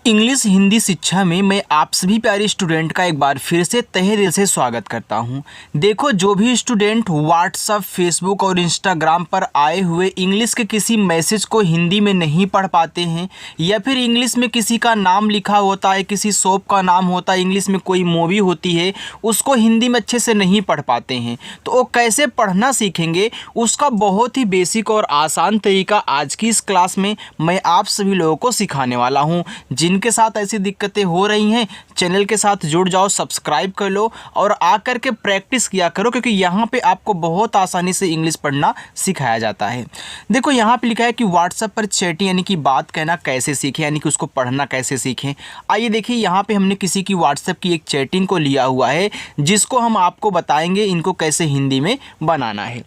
English Hindi शिक्षा में मैं आप सभी प्यारे स्टूडेंट का एक बार फिर से तहे दिल से स्वागत करता हूं। देखो, जो भी स्टूडेंट व्हाट्सएप, फेसबुक और इंस्टाग्राम पर आए हुए इंग्लिश के किसी मैसेज को हिंदी में नहीं पढ़ पाते हैं, या फिर इंग्लिश में किसी का नाम लिखा होता है, किसी शॉप का नाम होता है, इंग्लिश में कोई मूवी होती है, उसको हिंदी में अच्छे से नहीं पढ़ पाते हैं, तो वो कैसे पढ़ना सीखेंगे, उसका बहुत ही बेसिक और आसान तरीका आज की इस क्लास में मैं आप सभी लोगों को सिखाने वाला हूँ। जिनके साथ ऐसी दिक्कतें हो रही हैं, चैनल के साथ जुड़ जाओ, सब्सक्राइब कर लो और आकर के प्रैक्टिस किया करो, क्योंकि यहाँ पे आपको बहुत आसानी से इंग्लिश पढ़ना सिखाया जाता है। देखो, यहाँ पे लिखा है कि व्हाट्सएप पर चैटिंग यानी कि बात कहना कैसे सीखें, यानी कि उसको पढ़ना कैसे सीखें। आइए देखिए, यहाँ पे हमने किसी की व्हाट्सएप की एक चैटिंग को लिया हुआ है, जिसको हम आपको बताएंगे इनको कैसे हिंदी में बनाना है।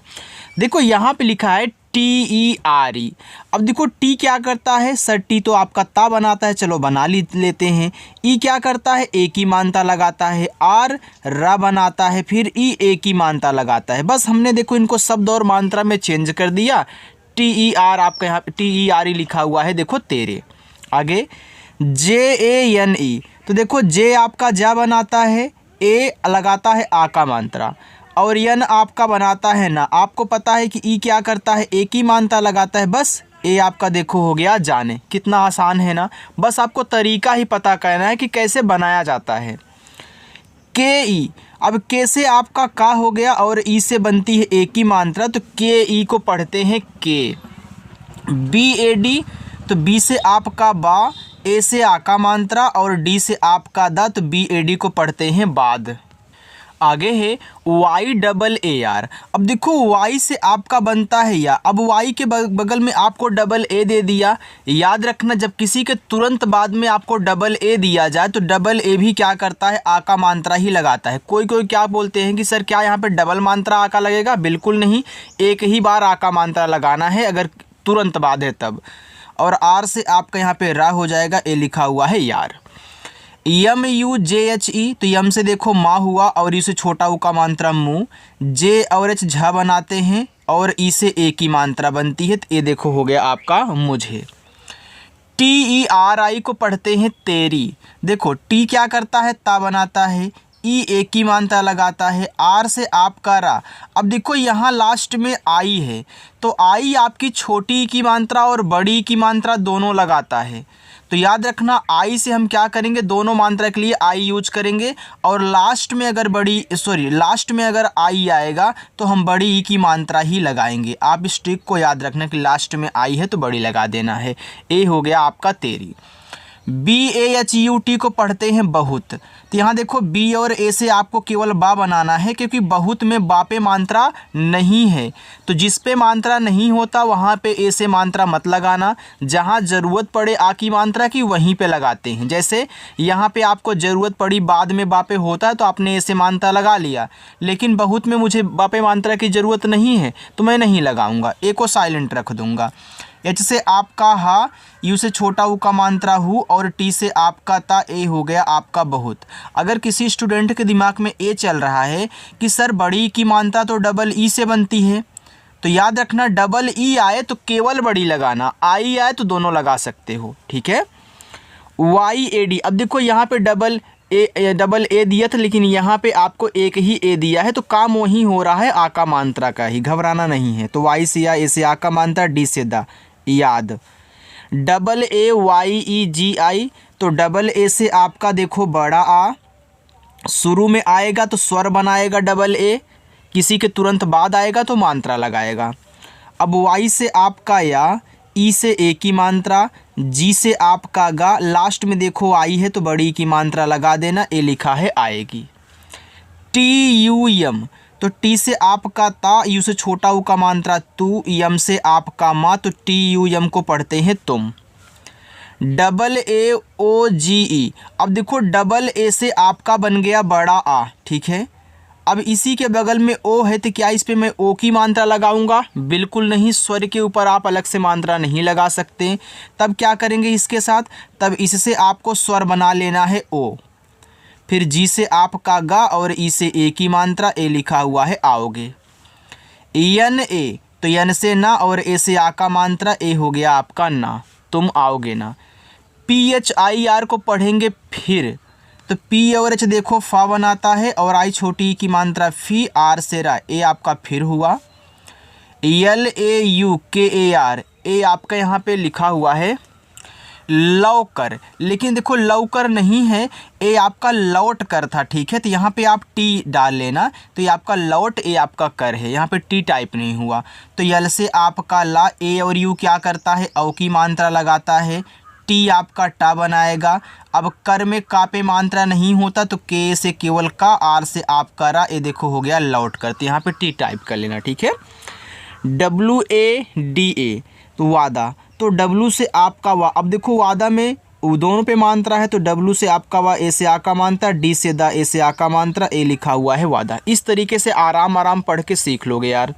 देखो, यहाँ पे लिखा है TERE। अब देखो, टी क्या करता है सर? टी तो आपका ता बनाता है, चलो बना लेते हैं। ई क्या करता है? एक ही मानता लगाता है। आर रा बनाता है, फिर ई एक ही मानता लगाता है। बस हमने देखो इनको शब्द और मात्रा में चेंज कर दिया। TER आपका यहाँ पे TERE लिखा हुआ है, देखो तेरे। आगे JANE, तो देखो जे आपका जा बनाता है, ए लगाता है आ का मात्रा, और यन आपका बनाता है ना। आपको पता है कि ई क्या करता है? एक ही मानता लगाता है। बस ए आपका देखो हो गया जाने। कितना आसान है ना। बस आपको तरीका ही पता करना है कि कैसे बनाया जाता है। के ई, अब के से आपका का हो गया और ई से बनती है एक ही मात्रा, तो के ई को पढ़ते हैं के। BAD, तो बी से आपका बा, ए से आ का मात्रा और डी से आपका दा, तो BAD को पढ़ते हैं बाद। आगे है YAAR। अब देखो, Y से आपका बनता है या, अब Y के बगल में आपको डबल ए दे दिया। याद रखना, जब किसी के तुरंत बाद में आपको डबल ए दिया जाए तो डबल ए भी क्या करता है? आ का मात्रा ही लगाता है। कोई कोई क्या बोलते हैं कि सर क्या यहाँ पे डबल मात्रा आ का लगेगा? बिल्कुल नहीं, एक ही बार आ का मात्रा लगाना है अगर तुरंत बाद है तब। और आर से आपका यहाँ पे रा हो जाएगा, ए लिखा हुआ है यार। MUJHE, तो यम से देखो माँ हुआ और इसे छोटा ऊ का मात्रा मुँह। जे और एच झा बनाते हैं और ई से एक ही मात्रा बनती है, तो ये देखो हो गया आपका मुझे। TERI को पढ़ते हैं तेरी। देखो, टी क्या करता है? ता बनाता है। ई एक ही मात्रा लगाता है। आर से आपका रा। अब देखो, यहाँ लास्ट में आई है, तो आई आपकी छोटी की मात्रा और बड़ी की मात्रा दोनों लगाता है। तो याद रखना, आई से हम क्या करेंगे? दोनों मात्रा के लिए आई यूज करेंगे, और लास्ट में अगर आई आएगा तो हम बड़ी ई की मात्रा ही लगाएंगे। आप इस ट्रिक को याद रखना कि लास्ट में आई है तो बड़ी लगा देना है। ए हो गया आपका तेरी। BAHUT को पढ़ते हैं बहुत। तो यहाँ देखो, बी और ए से आपको केवल बा बनाना है, क्योंकि बहुत में बा पे मात्रा नहीं है। तो जिस पे मात्रा नहीं होता वहाँ पे ए से मात्रा मत लगाना। जहाँ ज़रूरत पड़े आ की मात्रा की, वहीं पे लगाते हैं। जैसे यहाँ पे आपको ज़रूरत पड़ी, बाद में बा पे होता है तो आपने ए से मात्रा लगा लिया, लेकिन बहुत में मुझे बा पे मात्रा की ज़रूरत नहीं है तो मैं नहीं लगाऊंगा, ए को साइलेंट रख दूंगा। एच से आपका हा, यू से छोटा ऊ का मात्रा हु, और टी से आपका ता, ए हो गया आपका बहुत। अगर किसी स्टूडेंट के दिमाग में ए चल रहा है कि सर बड़ी की मात्रा तो डबल ई से बनती है, तो याद रखना, डबल ई आए तो केवल बड़ी लगाना, आई आए तो दोनों लगा सकते हो, ठीक है। YAD, अब देखो यहाँ पे डबल ए दिया था, लेकिन यहाँ पे आपको एक ही ए दिया है, तो काम वही हो रहा है, आ का मात्रा का ही, घबराना नहीं है। तो वाई से या, ए से आ का मात्रा, डी से दा, याद। AAYEGI, तो डबल ए से आपका देखो बड़ा आ, शुरू में आएगा तो स्वर बनाएगा डबल ए, किसी के तुरंत बाद आएगा तो मात्रा लगाएगा। अब वाई से आपका या, ई से एक की मात्रा, जी से आपका गा, लास्ट में देखो आई है तो बड़ी की मात्रा लगा देना, ए लिखा है आएगी। TUM, तो टी से आपका ता, यू से छोटा ऊ का मात्रा तू, यम से आपका माँ, तो TUM को पढ़ते हैं तुम। AAOGE, अब देखो डबल ए से आपका बन गया बड़ा आ, ठीक है। अब इसी के बगल में ओ है, तो क्या इस पे मैं ओ की मात्रा लगाऊंगा? बिल्कुल नहीं, स्वर के ऊपर आप अलग से मात्रा नहीं लगा सकते। तब क्या करेंगे इसके साथ? तब इससे आपको स्वर बना लेना है ओ, फिर जी से आपका गा और ई से ए की मात्रा, ए लिखा हुआ है आओगे। NA, तो एन से ना और ए से आ का मात्रा, ए हो गया आपका ना, तुम आओगे ना। PHIR को पढ़ेंगे फिर, तो P और H देखो फा बनाता है और आई छोटी ई की मात्रा फी, आर से रा, ए आपका फिर हुआ। LAUKAR, ए आपका यहाँ पे लिखा हुआ है लौकर, लेकिन देखो लौकर नहीं है, ए आपका लौट कर था, ठीक है। तो यहाँ पे आप टी डाल लेना, तो ये आपका लौट, ए आपका कर है, यहाँ पे टी टाइप नहीं हुआ। तो यल से आपका ला, ए और यू क्या करता है, औ की मात्रा लगाता है, टी आपका टा बनाएगा। अब कर में का पे मात्रा नहीं होता तो के से केवल का, आर से आपका रा, ए देखो हो गया लौट कर, तो यहाँ पे टी टाइप कर लेना, ठीक है। WADA, तो वादा, तो W से आपका वा, अब देखो वादा में दोनों पे मात्रा है, तो W से आपका वा, ए से आ का मात्रा, डी से दा, ए से आ का मात्रा, ए लिखा हुआ है वादा। इस तरीके से आराम आराम पढ़ के सीख लोगे यार।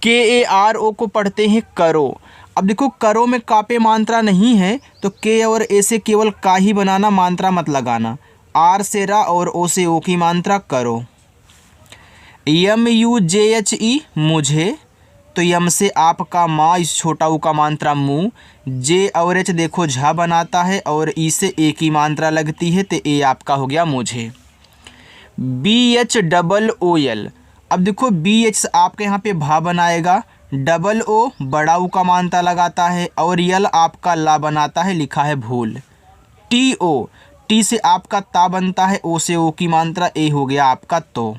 KARO को पढ़ते हैं करो। अब देखो करो में का पे मात्रा नहीं है, तो के और ए से केवल का ही बनाना, मात्रा मत लगाना। आर से रा और ओ से ओ की मात्रा करो। MUJHE मुझे, तो यम से आपका माँ, इस छोटा ऊ का मात्रा मुँह, जे और एच देखो झा बनाता है और ई से ए की मात्रा लगती है, तो ए आपका हो गया मुझे। BHOOL, अब देखो BH आपके यहाँ पे भा बनाएगा, डबल ओ बड़ा ऊ का मात्रा लगाता है और यल आपका ला बनाता है, लिखा है भूल। TO, टी से आपका ता बनता है, ओ से ओ की मात्रा, ए हो गया आपका तो।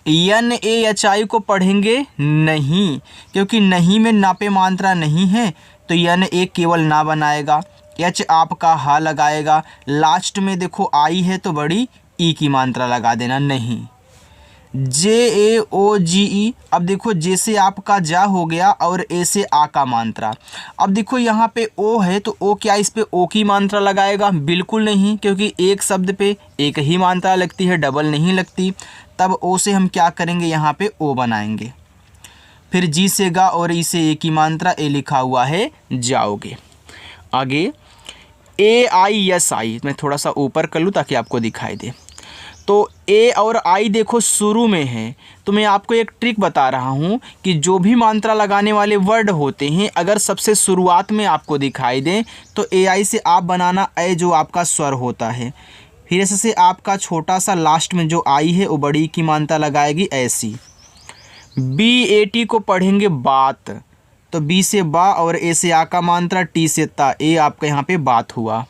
NAHI को पढ़ेंगे नहीं, क्योंकि नहीं में ना पे मात्रा नहीं है, तो NA केवल ना बनाएगा, H आपका हा लगाएगा, लास्ट में देखो आई है तो बड़ी ई की मात्रा लगा देना, नहीं। JAOGE, अब देखो जे से आपका जा हो गया और ए से आ का मात्रा। अब देखो यहाँ पे ओ है, तो ओ क्या इस पे ओ की मात्रा लगाएगा, बिल्कुल नहीं, क्योंकि एक शब्द पे एक ही मात्रा लगती है, डबल नहीं लगती। तब ओ से हम क्या करेंगे, यहाँ पे ओ बनाएंगे। फिर जी से गा और ई से ए की मात्रा, ए लिखा हुआ है जाओगे। आगे AISI, मैं थोड़ा सा ऊपर कर लूँ ताकि आपको दिखाई दे। तो ए और आई देखो शुरू में है, तो मैं आपको एक ट्रिक बता रहा हूँ कि जो भी मात्रा लगाने वाले वर्ड होते हैं, अगर सबसे शुरुआत में आपको दिखाई दें, तो AI से आप बनाना ए जो आपका स्वर होता है, फिर से आपका छोटा सा लास्ट में जो आई है वो बड़ी की मात्रा लगाएगी, ऐसी। BAT को पढ़ेंगे बात, तो बी से बा और ए से आ का मात्रा, टी से ता, ए आपका यहाँ पे बात हुआ।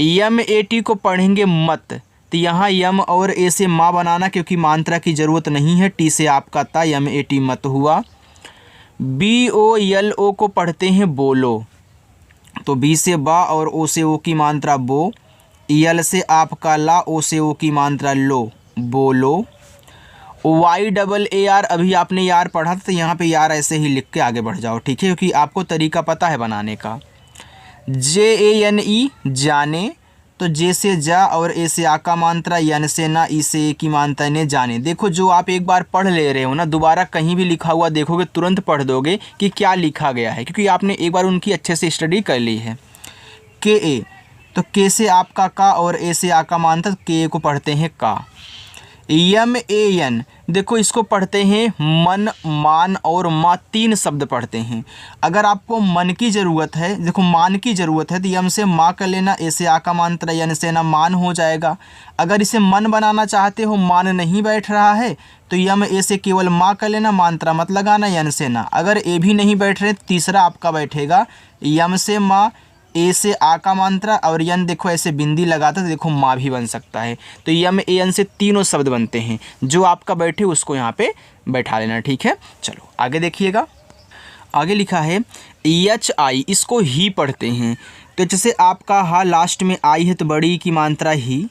MAT को पढ़ेंगे मत, तो यहाँ यम और ए से माँ बनाना, क्योंकि मात्रा की ज़रूरत नहीं है, टी से आपका ता, MAT मत हुआ। BOLO को पढ़ते हैं बोलो, तो बी से बा और ओ से ओ की मात्रा बो, यल से आपका ला, ओ से ओ की मात्रा लो, बोलो। YAAR, अभी आपने यार पढ़ा था, तो यहाँ पे यार ऐसे ही लिख के आगे बढ़ जाओ, ठीक है, क्योंकि आपको तरीका पता है बनाने का। JANE जाने, तो जे से जा और ए से आ का मात्रा, यन से ना, ई से ए की मात्रा ने, जाने। देखो जो आप एक बार पढ़ ले रहे हो ना, दोबारा कहीं भी लिखा हुआ देखोगे तुरंत पढ़ दोगे कि क्या लिखा गया है, क्योंकि आपने एक बार उनकी अच्छे से स्टडी कर ली है। KA, तो के से आपका का और ए से आ का मात्रा, के को पढ़ते हैं का। MAN, देखो इसको पढ़ते हैं मन, मान और माँ, तीन शब्द पढ़ते हैं। अगर आपको मन की ज़रूरत है, देखो मान की ज़रूरत है, तो यम से माँ कर लेना, ए से आ का मात्रा, यन से ना, मान हो जाएगा। अगर इसे मन बनाना चाहते हो, मान नहीं बैठ रहा है, तो यम ए से केवल माँ कर लेना, मात्रा मत लगाना, यन से ना। अगर ए भी नहीं बैठ रहे, तीसरा आपका बैठेगा, यम से माँ, ए से आ का मात्रा और यन देखो ऐसे बिंदी लगाता, तो देखो माँ भी बन सकता है। तो यम ए एन से तीनों शब्द बनते हैं, जो आपका बैठे उसको यहाँ पे बैठा लेना, ठीक है। चलो आगे देखिएगा, आगे लिखा है HI, इसको ही पढ़ते हैं, तो जैसे आपका हा लास्ट में आई है, तो बड़ी की मात्रा ही।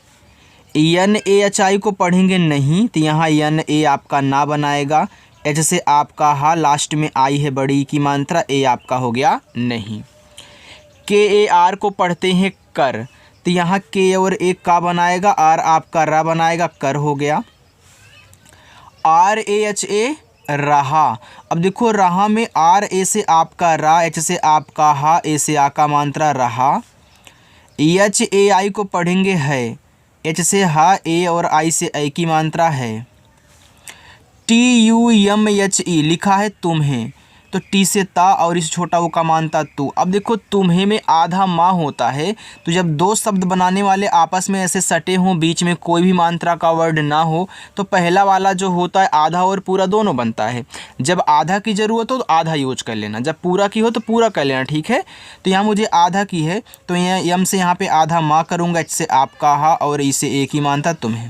NAHI को पढ़ेंगे नहीं, तो यहाँ NA आपका ना बनाएगा, एच से आपका हा लास्ट में आई है, बड़ी की मात्रा, ए आपका हो गया नहीं। KAR को पढ़ते हैं कर, तो यहाँ के और एक का बनाएगा, आर आपका रा बनाएगा, कर हो गया। RAHA रहा, अब देखो रहा में आर ए से आपका रा, एच से आपका हा, ए से आ का मात्रा रहा। HAI को पढ़ेंगे है, एच से हा, ए और आई से ए की मात्रा है। TUMHE लिखा है तुम्हें, तो टी से ता और इस छोटा ऊ का मानता तू। अब देखो तुम्हें में आधा माँ होता है, तो जब दो शब्द बनाने वाले आपस में ऐसे सटे हों, बीच में कोई भी मात्रा का वर्ड ना हो, तो पहला वाला जो होता है आधा और पूरा दोनों बनता है। जब आधा की ज़रूरत हो तो आधा यूज कर लेना, जब पूरा की हो तो पूरा कर लेना, ठीक है। तो यहाँ मुझे आधा की है तो यहाँ यम से यहाँ पे आधा माँ करूँगा, एच से आपका हा और ई से एक ही मानता तुम्हें।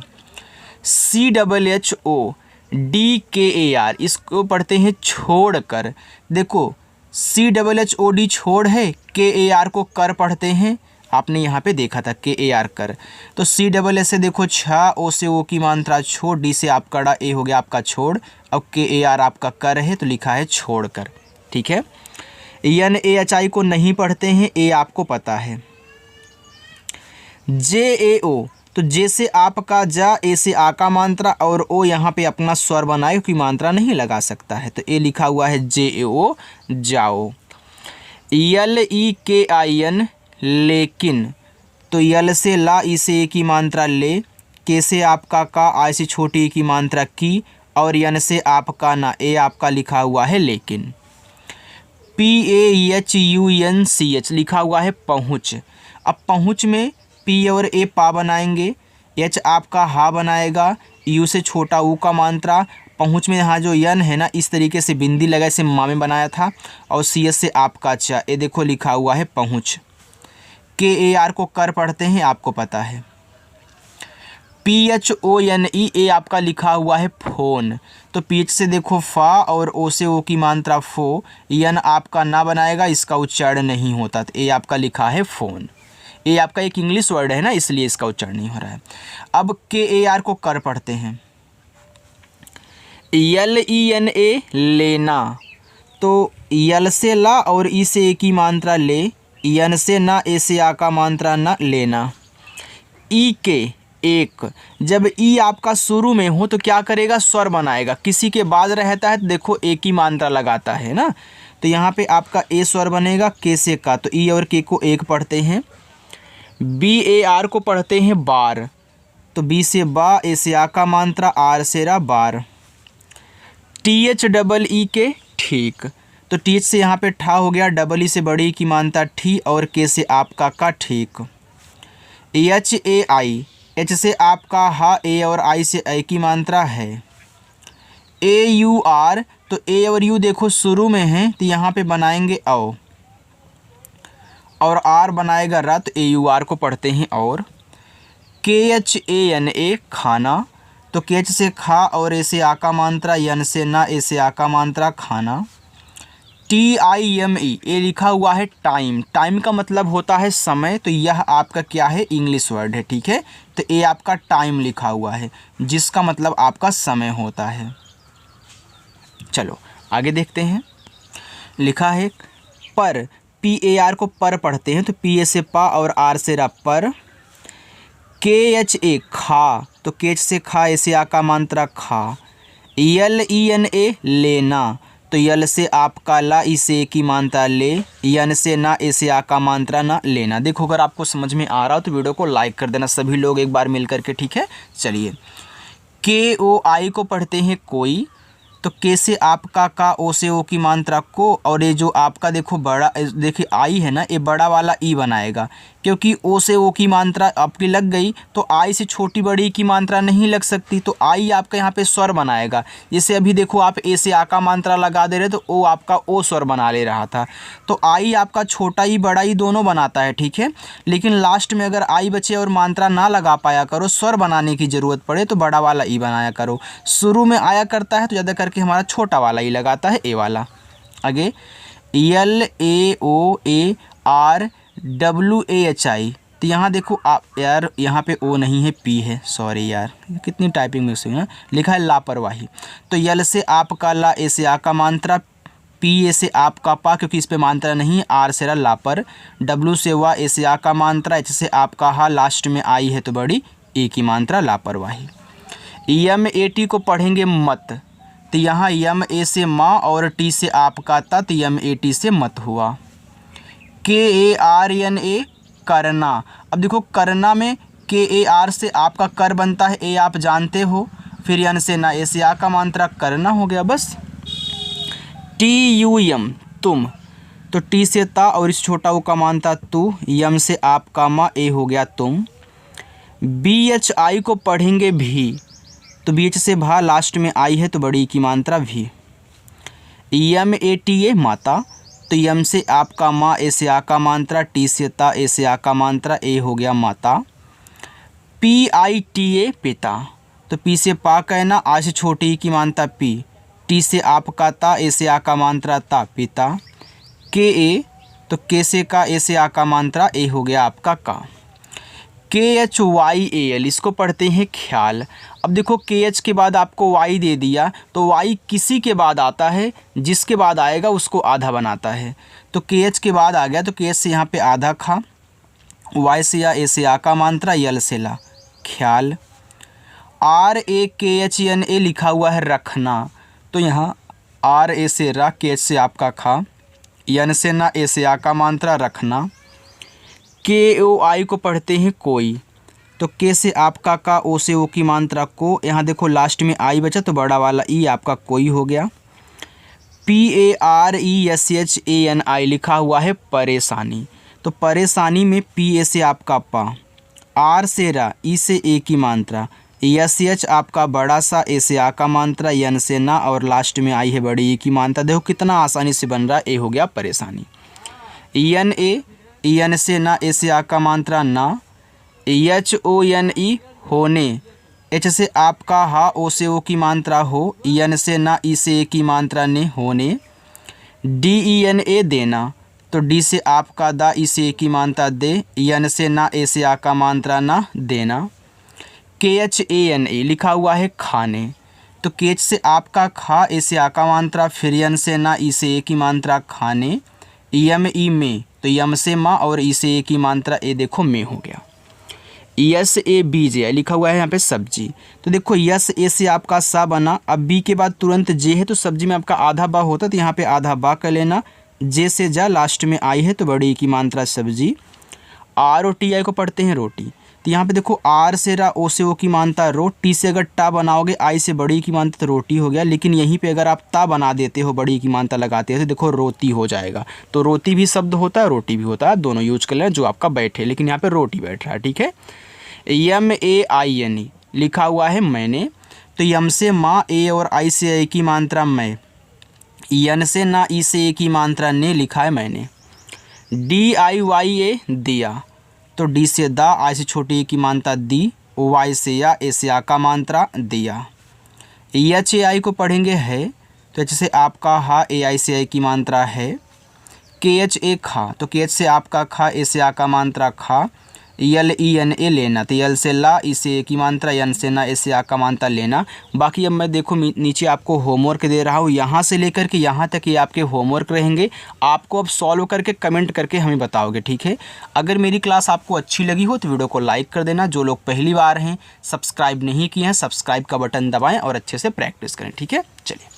CHODKAR इसको पढ़ते हैं छोड़कर। देखो CHOD छोड़ है, KAR को कर पढ़ते हैं, आपने यहाँ पे देखा था KAR कर। तो CSS से देखो छा, ओ से ओ की मात्रा छोड़, डी से आपका डा, ए हो गया आपका छोड़, अब KAR आपका कर है तो लिखा है छोड़कर, ठीक है। NAHI को नहीं पढ़ते हैं, ए आपको पता है। JAO तो जे से आपका जा, ए से आ का मात्रा और ओ यहाँ पे अपना स्वर बनाए क्योंकि मात्रा नहीं लगा सकता है, तो ए लिखा हुआ है JAO जाओ। LEKIN लेकिन, तो यल से ला, ई से ए की मात्रा ले, के से आपका का, आई से छोटी की मात्रा की और यन से आपका ना, ए आपका लिखा हुआ है लेकिन। PAHUNCH लिखा हुआ है पहुँच। अब पहुँच में पी और ए पा बनाएंगे, एच आपका हा बनाएगा, यू से छोटा ऊ का मात्रा, पहुँच में यहाँ जो यन है ना इस तरीके से बिंदी लगा, इसे माँ में बनाया था, और CS से आपका चा, ये देखो लिखा हुआ है पहुँच। KAR को कर पढ़ते हैं, आपको पता है। PHONE ए आपका लिखा हुआ है फोन, तो PH से देखो फा और ओ से ओ की मात्रा फो, यन आपका ना बनाएगा, इसका उच्चारण नहीं होता, तो ए आपका लिखा है फ़ोन। ये आपका एक इंग्लिश वर्ड है ना, इसलिए इसका उच्चारण नहीं हो रहा है। अब KAR को कर पढ़ते हैं। LENA लेना, तो यल से ला और ई से ए की मात्रा ले, यन से ना, ए से आ का मात्रा ना, लेना। EK एक, जब ई आपका शुरू में हो तो क्या करेगा, स्वर बनाएगा, किसी के बाद रहता है तो देखो एक ही मात्रा लगाता है ना, तो यहाँ पे आपका ए स्वर बनेगा, के से का, तो ई और के को एक पढ़ते हैं। BAR को पढ़ते हैं बार, तो बी से बा, ए से आ का मात्रा, आर से रा, बार। THEE ठीक, तो TH से यहाँ पे ठा हो गया, डबल ई से बड़ी की मात्रा ठी और के से आपका का, ठीक। HAI एच से आपका हा, ए और आई से ए की मात्रा है। AUR तो ए और यू देखो शुरू में है तो यहाँ पे बनाएंगे औ, और आर बनाएगा रा, तो AUR को पढ़ते हैं और। KHANA खाना, तो KH से खा और ए से आ का मात्रा, यन से ना, ए से आ का मात्रा, खाना। TIME ये लिखा हुआ है टाइम, टाइम का मतलब होता है समय, तो यह आपका क्या है, इंग्लिश वर्ड है, ठीक है। तो ये आपका टाइम लिखा हुआ है जिसका मतलब आपका समय होता है। चलो आगे देखते हैं, लिखा है पर, PAR को पर पढ़ते हैं, तो PA से पा और आर से रा, पर। KHA खा, तो KH से खा, ए से आ का मात्रा, खा। LENA लेना, तो यल से आपका ला, ई से ए की मात्रा ले, यन से ना, ए से आ का मात्रा ना, लेना। देखो अगर आपको समझ में आ रहा हो तो वीडियो को लाइक कर देना सभी लोग एक बार मिल करके, ठीक है। चलिए KOI को पढ़ते हैं कोई, तो के से आपका का, ओ से ओ की मात्रा को, और ये जो आपका देखो बड़ा, देखिए आई है ना, ये बड़ा वाला ई बनाएगा, क्योंकि ओ से ओ की मात्रा आपकी लग गई तो आई से छोटी बड़ी की मात्रा नहीं लग सकती, तो आई आपका यहाँ पे स्वर बनाएगा। जैसे अभी देखो आप ए से आ का मात्रा लगा दे रहे तो ओ आपका ओ स्वर बना ले रहा था, तो आई आपका छोटा ई बड़ा ई दोनों बनाता है, ठीक है। लेकिन लास्ट में अगर आई बचे और मात्रा ना लगा पाया करो, स्वर बनाने की ज़रूरत पड़े तो बड़ा वाला ई बनाया करो। शुरू में आया करता है तो ज़्यादा करके हमारा छोटा वाला ई लगाता है, ए वाला। आगे LAOARWAHI, तो यहाँ देखो आप यार, यहाँ पे ओ नहीं है, पी है, सॉरी यार कितनी टाइपिंग मिस हुई ना, लिखा है लापरवाही। तो यल से आपका ला, ए से आ का मात्रा, पी ए से आपका पा क्योंकि इस पे मात्रा नहीं है, आर से रा, लापर। डब्ल्यू से वा, ए से आ का मात्रा, एच से आपका हा, लास्ट में आई है तो बड़ी ए की मात्रा, लापरवाही। MAT को पढ़ेंगे मत, तो यहाँ MA से माँ और T से आपका ता, तो MAT से मत हुआ। KARNA करना, अब देखो करना में KAR से आपका कर बनता है, ए आप जानते हो, फिर यन से ना, ए से आ का मात्रा, करना हो गया बस। TUM तुम, तो टी से ता और इस छोटा ऊ का मान था तू, यम से आप का मा, ए हो गया तुम। BHI को पढ़ेंगे भी, तो BH से भा, लास्ट में आई है तो बड़ी की मात्रा भी। MATA माता, तो यम से आप का माँ, ए से आ का मात्रा, टी से ता, ए से आ का मात्रा, ए हो गया माता। PITA पिता, तो पी से पा कहना, आ से छोटी ई की मात्रा पी, टी से आप का ता, ए से आ का मात्रा ता, पिता। KA, तो के से का, ए से आ का मात्रा, ए हो गया आपका का। KHYAL, इसको पढ़ते हैं ख्याल। अब देखो KH के बाद आपको Y दे दिया, तो Y किसी के बाद आता है, जिसके बाद आएगा उसको आधा बनाता है। तो KH के बाद आ गया, तो KH से यहाँ पे आधा खा, Y से या, ए से आ का मात्रा, यल से ला, ख्याल। RAKHNA लिखा हुआ है रखना, तो यहाँ RA से रा, KH से आपका खा, यन से ना, ए से आ का मात्रा, रखना। KOI को पढ़ते हैं कोई, तो के से आपका का, ओ से ओ की मात्रा को, यहाँ देखो लास्ट में आई बचा तो बड़ा वाला ई आपका कोई हो गया। PARESHANI लिखा हुआ है परेशानी, तो परेशानी में PA से आपका पा, आर से रा, ई से ए की मात्रा, SH आपका बड़ा सा, ए से आ का मात्रा, यन से ना और लास्ट में आई है बड़ी ई की मात्रा। देखो कितना आसानी से बन रहा है, ए हो गया परेशानी। ENA, EN से ना, ए से आ का मात्रा ना, HONE होने, H से आपका हा, ओ से ओ की मात्रा हो, EN से ना, ई से ए की मात्रा ने, होने। DENA देना, तो डी से आपका दा, ई से ए की मात्रा दे, EN से ना, ए से आ का मात्रा ना, देना। KHANA लिखा हुआ है खाने, तो KH से आपका खा, ए से आ का मात्रा, फिर यन से ना, ई से ए की मात्रा, खाने। EME में, तो यम से माँ और ई से ए की मात्रा, ए देखो में हो गया। SABJ लिखा हुआ है यहाँ पे सब्जी, तो देखो यस ए से आपका सा बना, अब बी के बाद तुरंत जे है, तो सब्जी में आपका आधा बा होता, तो यहाँ पे आधा बा कर लेना, जे से जा, लास्ट में आई है तो बड़ी की मात्रा सब्जी। ROTI को पढ़ते हैं रोटी, तो यहाँ पे देखो आर से रा, ओ से ओ की मात्रा रो, टी से अगर टा बनाओगे, आई से बड़ी की मात्रा तो रोटी हो गया, लेकिन यहीं पे अगर आप ता बना देते हो, बड़ी की मात्रा लगाते हो, तो देखो रोती हो जाएगा। तो रोती भी शब्द होता है, रोटी भी होता है, दोनों यूज कर लें जो आपका बैठे, लेकिन यहाँ पे रोटी बैठ रहा है, ठीक है। MAINE लिखा हुआ है मैंने, तो यम से माँ, ए और आई से ए की मात्रा मैं, यन से ना, ई से ए की मात्रा ने, लिखा है मैंने। DIYA दिया, तो डी से दा, आई से छोटी ए की मात्रा दी, वाई से या, ए से आ का मात्रा दिया। HAI को पढ़ेंगे है, तो एच से आपका हा, AI से आई की मात्रा है। KHA खा, तो KH से आपका खा, ए से आ का मात्रा खा। LENA लेना, तो यल से ला, ई से ए की मात्रा, यन से ना, ए से आ का मात्रा लेना। बाकी अब मैं देखो नीचे आपको होमवर्क दे रहा हूँ, यहाँ से लेकर के यहाँ तक ये आपके होमवर्क रहेंगे, आपको अब सॉल्व करके कमेंट करके हमें बताओगे, ठीक है। अगर मेरी क्लास आपको अच्छी लगी हो तो वीडियो को लाइक कर देना, जो लोग पहली बार हैं, सब्सक्राइब नहीं किए हैं, सब्सक्राइब का बटन दबाएँ और अच्छे से प्रैक्टिस करें, ठीक है। चलिए।